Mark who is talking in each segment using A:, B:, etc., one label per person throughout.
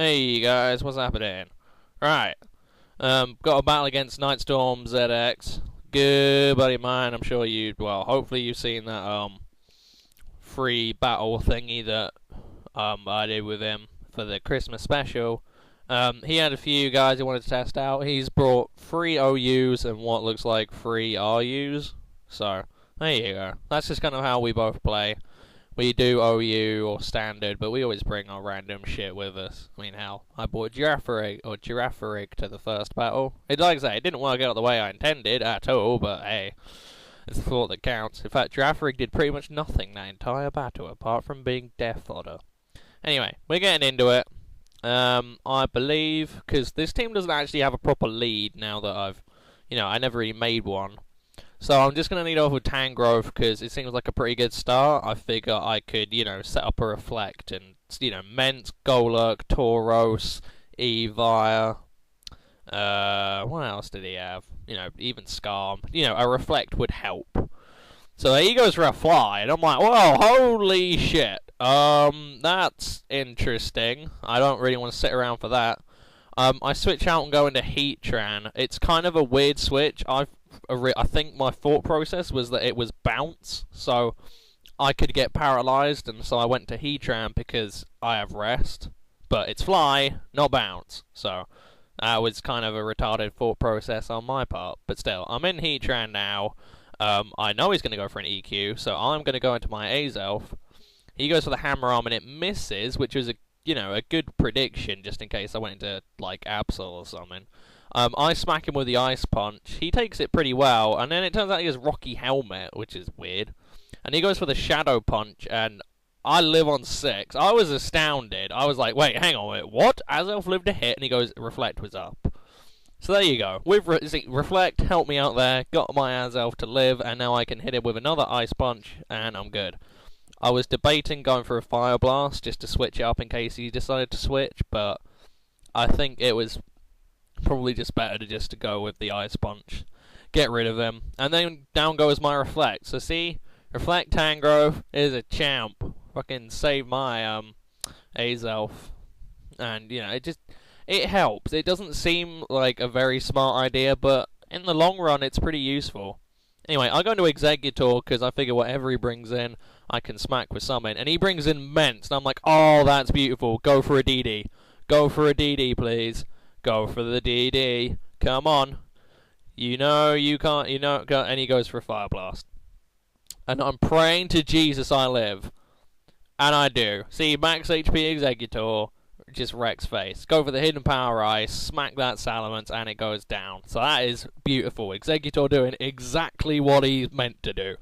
A: Hey guys, what's happening? Right, got a battle against nightstormzx. Good buddy of mine. I'm sure hopefully you've seen that free battle thingy that I did with him for the Christmas special. He had a few guys he wanted to test out. He's brought 3 OUs and what looks like 3 RUs. So there you go. That's just kind of how we both play. We do OU or standard, but we always bring our random shit with us. I mean, hell, I bought Giraffaric to the first battle. Like I say, it didn't work out the way I intended at all, but hey, it's the thought that counts. In fact, Giraffaric did pretty much nothing that entire battle, apart from being death fodder. Anyway, we're getting into it. I believe, because this team doesn't actually have a proper lead now that I never really made one. So I'm just going to lead off with Tangrowth because it seems like a pretty good start. I figure I could, set up a Reflect and, Ment, Golurk, Tauros, Evire. What else did he have? Even Skarm. A Reflect would help. So he goes for a Fly, and I'm like, whoa, holy shit. That's interesting. I don't really want to sit around for that. I switch out and go into Heatran. It's kind of a weird switch. I think my thought process was that it was bounce, so I could get paralyzed, and so I went to Heatran because I have rest, but it's fly, not bounce, so that was kind of a retarded thought process on my part, but still, I'm in Heatran now. I know he's going to go for an EQ, so I'm going to go into my Azelf. He goes for the Hammer Arm, and it misses, which was a good prediction, just in case I went into, like, Absol or something. I smack him with the Ice Punch. He takes it pretty well, and then it turns out he has Rocky Helmet, which is weird. And he goes for the Shadow Punch, and I live on 6. I was astounded. I was like, wait, hang on, wait, what? Azelf lived a hit, and he goes, Reflect was up. So there you go. With Reflect, helped me out there, got my Azelf to live, and now I can hit him with another Ice Punch, and I'm good. I was debating going for a Fire Blast, just to switch it up in case he decided to switch, but I think it was probably just better to go with the Ice Punch, get rid of him, and then down goes my Reflect. So see, Reflect Tangrowth is a champ. Fucking save my Azelf, and it helps. It doesn't seem like a very smart idea, but in the long run, it's pretty useful. Anyway, I go into Exeggutor because I figure whatever he brings in, I can smack with something, and he brings in Ment, and I'm like, oh, that's beautiful. Go for a DD. Go for a DD, please. Go for the DD. Come on. You can't, and he goes for a Fire Blast. And I'm praying to Jesus I live. And I do. See, max HP Exeggutor just wrecks face. Go for the Hidden Power Ice, smack that Salamence, and it goes down. So that is beautiful. Exeggutor doing exactly what he's meant to do.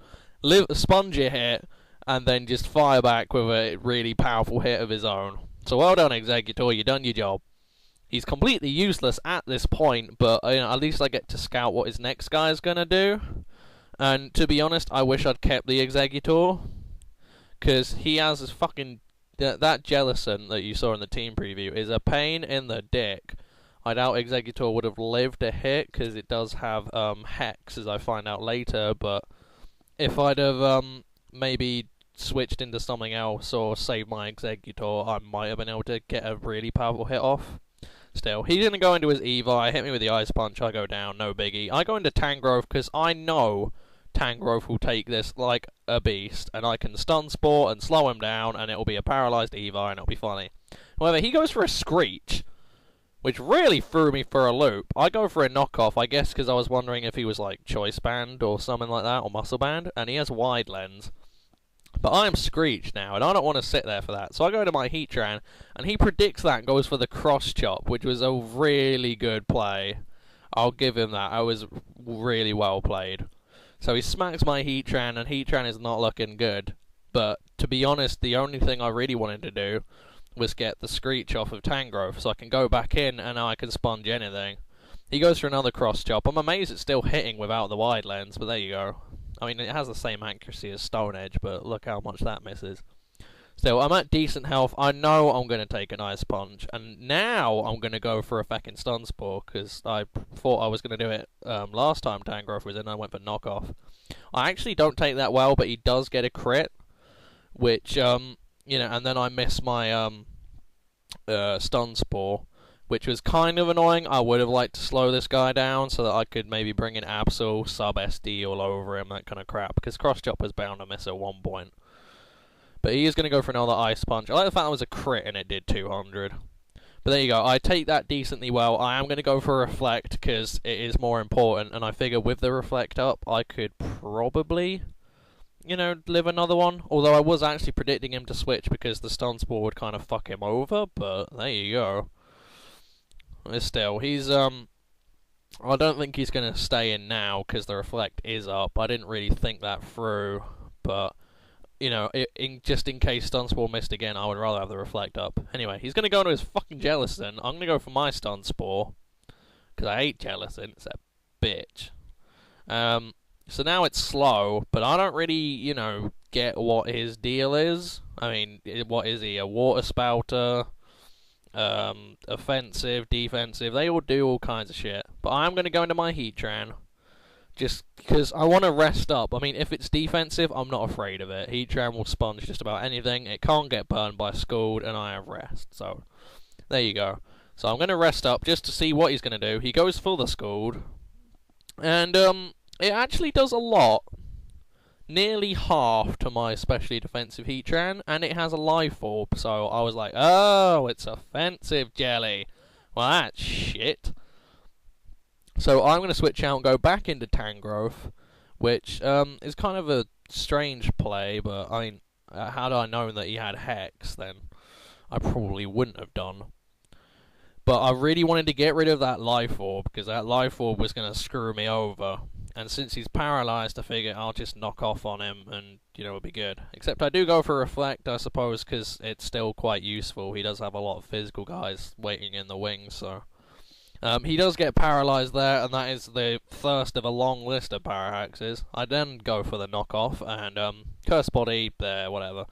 A: Sponge a hit, and then just fire back with a really powerful hit of his own. So well done, Exeggutor. You done your job. He's completely useless at this point, but at least I get to scout what his next guy is going to do. And to be honest, I wish I'd kept the Exeggutor, because he has this fucking... That Jellicent that you saw in the team preview is a pain in the dick. I doubt Exeggutor would have lived a hit, because it does have Hex, as I find out later, but if I'd have maybe switched into something else or saved my Exeggutor, I might have been able to get a really powerful hit off. Still, he's going to go into his Evi, hit me with the Ice Punch, I go down, no biggie. I go into Tangrowth because I know Tangrowth will take this like a beast, and I can Stun Spore and slow him down, and it'll be a paralyzed Evi, and it'll be funny. However, he goes for a Screech, which really threw me for a loop. I go for a knockoff, I guess because I was wondering if he was like Choice Band or something like that, or Muscle Band, and he has Wide Lens. But I'm Screech now, and I don't want to sit there for that. So I go to my Heatran, and he predicts that and goes for the Cross Chop, which was a really good play. I'll give him that. I was really well played. So he smacks my Heatran, and Heatran is not looking good. But to be honest, the only thing I really wanted to do was get the Screech off of Tangrowth, so I can go back in, and now I can sponge anything. He goes for another Cross Chop. I'm amazed it's still hitting without the Wide Lens, but there you go. I mean, it has the same accuracy as Stone Edge, but look how much that misses. Still, I'm at decent health. I know I'm going to take an Ice Punch, and now I'm going to go for a fucking Stun Spore, because I thought I was going to do it last time Tangrowth was in, I went for knockoff. I actually don't take that well, but he does get a crit, which, and then I miss my stun spore, which was kind of annoying. I would have liked to slow this guy down so that I could maybe bring in Absol, sub SD all over him, that kind of crap, because cross chopper's bound to miss at one point. But he is going to go for another ice punch. I like the fact that it was a crit and it did 200. But there you go, I take that decently well. I am going to go for a reflect because it is more important, and I figure with the reflect up, I could probably, you know, live another one. Although I was actually predicting him to switch because the stun spore would kind of fuck him over, but there you go. Still, he's, I don't think he's going to stay in now because the reflect is up. I didn't really think that through, but, you know, just in case stun spore missed again, I would rather have the reflect up. Anyway, he's going to go into his fucking Jellicent. I'm going to go for my stun spore because I hate Jellicent. It's a bitch. So now it's slow, but I don't really, you know, get what his deal is. I mean, what is he? A water spouter? Offensive, defensive, they all do all kinds of shit. But I'm going to go into my Heatran, just because I want to rest up. I mean, if it's defensive, I'm not afraid of it. Heatran will sponge just about anything. It can't get burned by Scald, and I have rest. So, there you go. So I'm going to rest up just to see what he's going to do. He goes for the Scald, and it actually does a lot. Nearly half to my especially defensive Heatran, and it has a life orb, so I was like, oh, it's offensive jelly. Well, that's shit. So I'm going to switch out and go back into Tangrowth, which is kind of a strange play, but I mean, had I known that he had Hex, then I probably wouldn't have done. But I really wanted to get rid of that life orb, because that life orb was going to screw me over. And since he's paralyzed, I figure I'll just knock off on him and, you know, it'll be good. Except I do go for Reflect, I suppose, because it's still quite useful. He does have a lot of physical guys waiting in the wings, so... he does get paralyzed there, and that is the first of a long list of Parahaxes. I then go for the knockoff, and, Curse Body, there, whatever.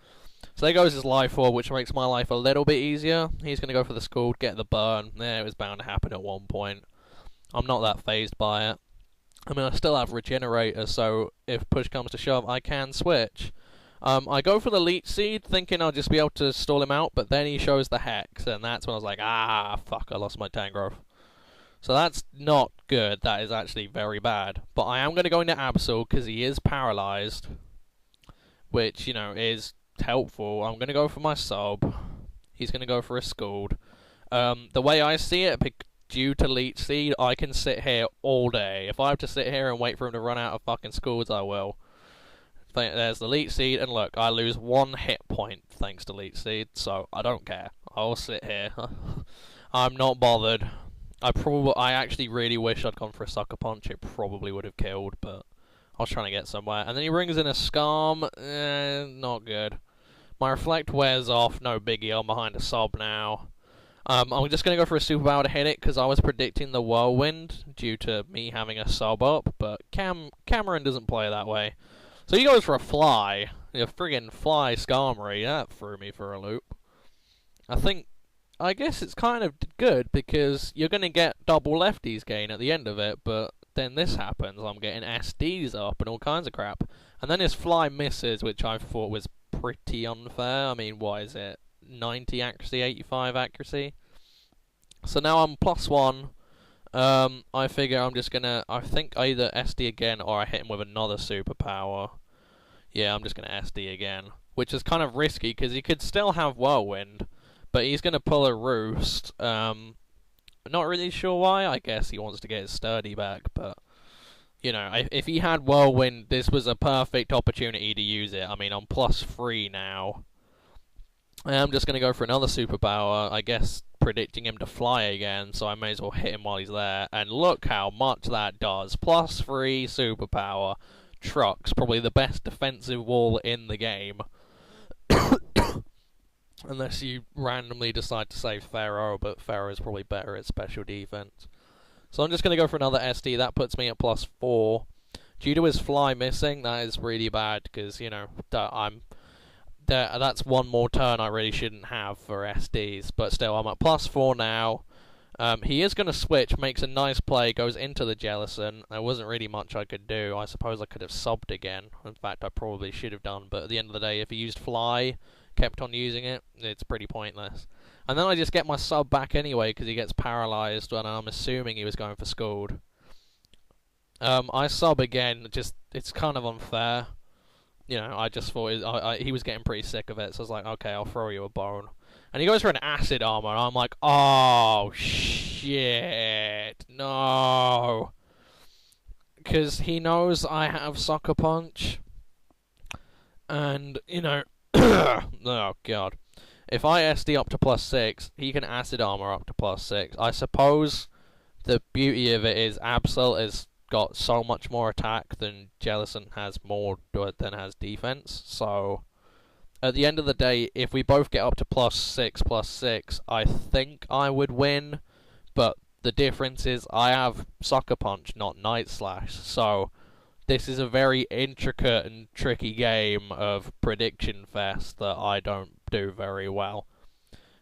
A: So there goes his Life Orb, which makes my life a little bit easier. He's going to go for the Scald, get the burn. Yeah, it was bound to happen at one point. I'm not that phased by it. I mean, I still have Regenerator, so if push comes to shove, I can switch. I go for the Leech Seed, thinking I'll just be able to stall him out, but then he shows the Hex, and that's when I was like, ah, fuck, I lost my Tangrowth. So that's not good, that is actually very bad. But I am going to go into Absol, because he is paralyzed, which, you know, is helpful. I'm going to go for my sub. He's going to go for a Scald. The way I see it, due to Leech Seed, I can sit here all day. If I have to sit here and wait for him to run out of fucking Scalds, I will. There's the Leech Seed, and look, I lose 1 hit point thanks to Leech Seed, so I don't care. I'll sit here. I'm not bothered. I actually really wish I'd gone for a Sucker Punch. It probably would have killed, but I was trying to get somewhere. And then he brings in a Scarm. Not good. My Reflect wears off. No biggie. I'm behind a sub now. I'm just going to go for a Superpower to hit it, because I was predicting the Whirlwind due to me having a sub up, but Cameron doesn't play that way. So he goes for a Fly. A friggin' Fly Skarmory. That threw me for a loop. I guess it's kind of good, because you're going to get double lefties gain at the end of it, but then this happens. I'm getting SDs up and all kinds of crap. And then his Fly misses, which I thought was pretty unfair. I mean, what is it? 90 accuracy, 85 accuracy. So now I'm +1. I figure I'm just gonna, I think either SD again or I hit him with another superpower. Yeah, I'm just gonna SD again, which is kind of risky because he could still have Whirlwind, but he's gonna pull a Roost. Not really sure why. I guess he wants to get his Sturdy back, but you know, if he had Whirlwind, this was a perfect opportunity to use it. I mean, I'm +3 now. I'm just going to go for another superpower, I guess predicting him to fly again, so I may as well hit him while he's there. And look how much that does. +3 superpower. Truck's probably the best defensive wall in the game. Unless you randomly decide to save Pharaoh, but Pharaoh is probably better at special defense. So I'm just going to go for another SD. That puts me at +4. Due to his fly missing, that is really bad, because, you know, that's one more turn I really shouldn't have for SDs, but still, I'm at +4 now. He is going to switch, makes a nice play, goes into the Jellicent. There wasn't really much I could do. I suppose I could have subbed again. In fact, I probably should have done, but at the end of the day, if he used Fly, kept on using it, it's pretty pointless. And then I just get my sub back anyway because he gets paralyzed, and I'm assuming he was going for Scald. I sub again, just it's kind of unfair. You know, I just thought he was getting pretty sick of it, so I was like, okay, I'll throw you a bone. And he goes for an acid armor, and I'm like, oh shit, no. Because he knows I have Sucker Punch. And, you know, oh god. If I SD up to +6, he can acid armor up to +6. I suppose the beauty of it is Absol has got so much more attack than Jellicent has more than has defense. So at the end of the day, if we both get up to +6, I think I would win. But the difference is I have Sucker Punch, not Night Slash. So this is a very intricate and tricky game of Prediction Fest that I don't do very well.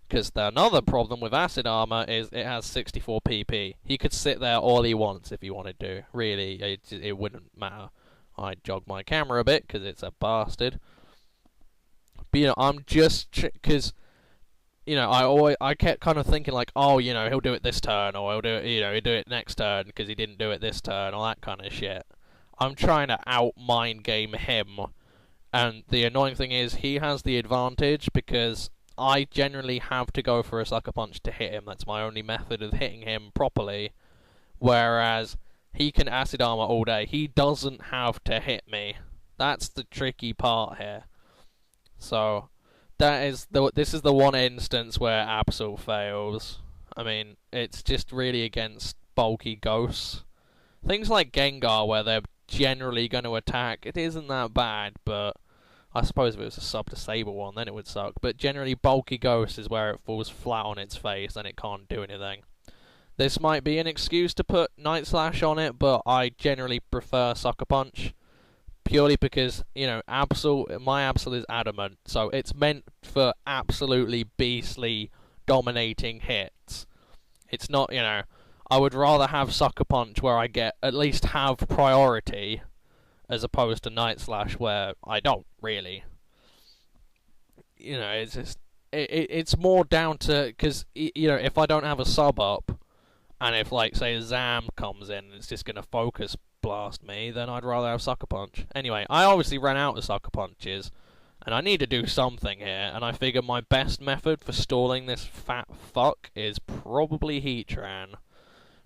A: Because another problem with Acid Armor is it has 64 PP. He could sit there all he wants if he wanted to. Really, it wouldn't matter. I'd jog my camera a bit because it's a bastard. But, you know, I'm just... Because, you know, I kept kind of thinking like, oh, you know, he'll do it this turn, or he'll do it, you know, he'll do it next turn because he didn't do it this turn, all that kind of shit. I'm trying to out-mind game him, and the annoying thing is he has the advantage because I generally have to go for a Sucker Punch to hit him. That's my only method of hitting him properly, whereas he can Acid Armor all day. He doesn't have to hit me. That's the tricky part here. So this is the one instance where Absol fails. I mean, it's just really against bulky ghosts. Things like Gengar, where they're generally going to attack, it isn't that bad, but I suppose if it was a sub-disable one, then it would suck. But generally, bulky ghost is where it falls flat on its face and it can't do anything. This might be an excuse to put Night Slash on it, but I generally prefer Sucker Punch. Purely because, you know, my Absol is adamant, so it's meant for absolutely beastly, dominating hits. It's not, you know, I would rather have Sucker Punch where I at least have priority, as opposed to Night Slash where I don't, really. You know, it's just... It's more down to... Because, you know, if I don't have a sub up, and if, like, say, Zam comes in and it's just going to focus blast me, then I'd rather have Sucker Punch. Anyway, I obviously ran out of Sucker Punches, and I need to do something here, and I figure my best method for stalling this fat fuck is probably Heatran.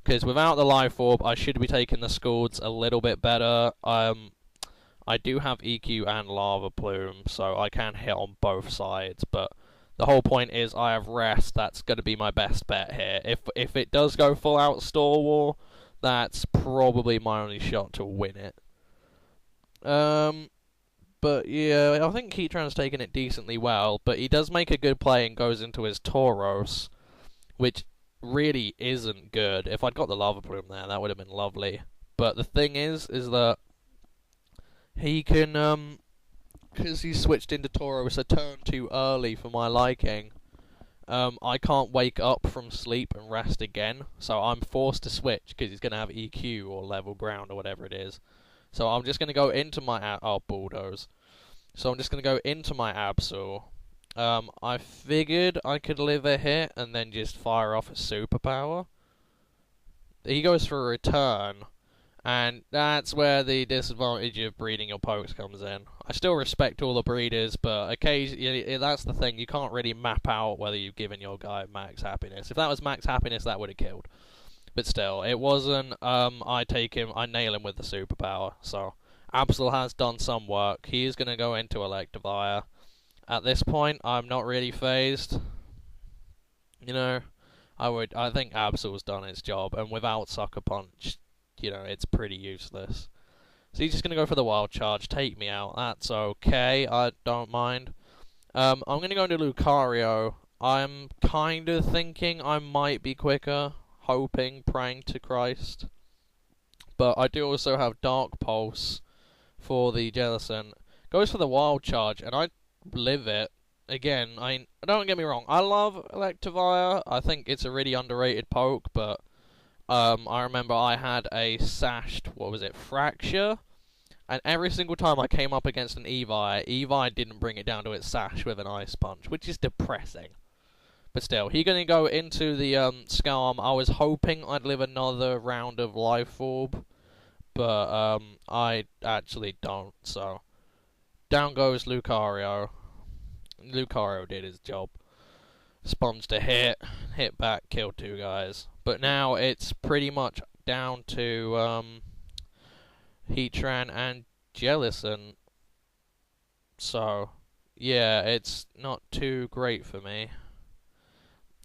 A: Because without the Life Orb, I should be taking the Scalds a little bit better. I do have EQ and Lava Plume, so I can hit on both sides, but the whole point is I have Rest. That's going to be my best bet here. If it does go full out Store War, that's probably my only shot to win it. But yeah, I think Heatran's taking it decently well, but he does make a good play and goes into his Tauros, which really isn't good. If I'd got the Lava Plume there, that would have been lovely. But the thing is that he can, because he switched into Tauros a turn too early for my liking, I can't wake up from sleep and rest again, so I'm forced to switch because he's going to have EQ or level ground or whatever it is. So I'm just going to go into my... Bulldoze. So I'm just going to go into my Absol. I figured I could live a hit and then just fire off a superpower. He goes for a return, and that's where the disadvantage of breeding your pokes comes in. I still respect all the breeders, but occasionally that's the thing, you can't really map out whether you've given your guy max happiness. If that was max happiness, that would have killed. But still, it wasn't. I nail him with the superpower. So Absol has done some work. He is going to go into Electivire. At this point, I'm not really phased. You know, I think Absol's done its job, and without Sucker Punch, you know, it's pretty useless. So he's just going to go for the Wild Charge, take me out. That's okay, I don't mind. I'm going to go into Lucario. I'm kind of thinking I might be quicker, hoping, praying to Christ. But I do also have Dark Pulse for the Jellicent. Goes for the Wild Charge, and I live it. Again, don't get me wrong, I love Electivire. I think it's a really underrated poke, but I remember I had a sashed, Fracture, And every single time I came up against an Evi didn't bring it down to its sash with an ice punch, which is depressing. But still, he's going to go into the Scarm. I was hoping I'd live another round of Life Orb, but I actually don't, so down goes Lucario. Lucario did his job. Sponge to hit back, kill 2 guys. But now it's pretty much down to Heatran and Jellicent. So, yeah, it's not too great for me.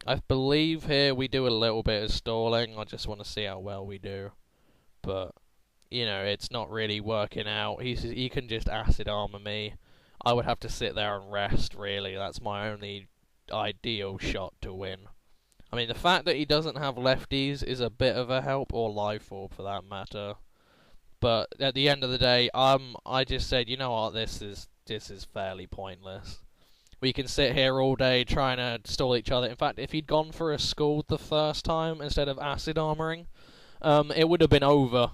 A: I believe here we do a little bit of stalling. I just want to see how well we do. But, you know, it's not really working out. He can just acid armor me. I would have to sit there and rest, really. That's my only ideal shot to win. I mean, the fact that he doesn't have lefties is a bit of a help, or Life Orb for that matter. But at the end of the day, I just said, you know what, this is fairly pointless. We can sit here all day trying to stall each other. In fact, if he'd gone for a Scald the first time instead of acid armoring, it would have been over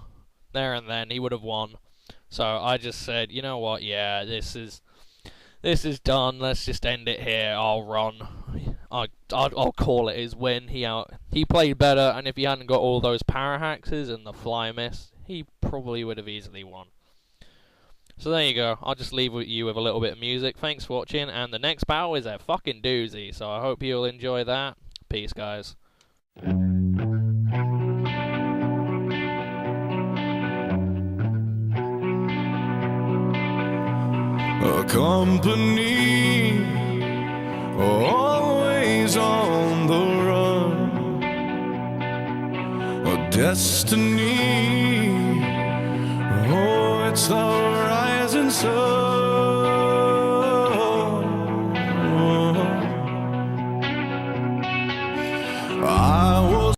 A: there and then. He would have won. So I just said, you know what, yeah, this is done. Let's just end it here. I'll run. I'll call it his win. He played better, and if he hadn't got all those power haxes and the fly miss, he probably would have easily won. So there you go. I'll just leave you with a little bit of music. Thanks for watching, and the next battle is a fucking doozy, so I hope you'll enjoy that. Peace, guys.
B: A company always on the run, a destiny, oh, it's the rising sun. I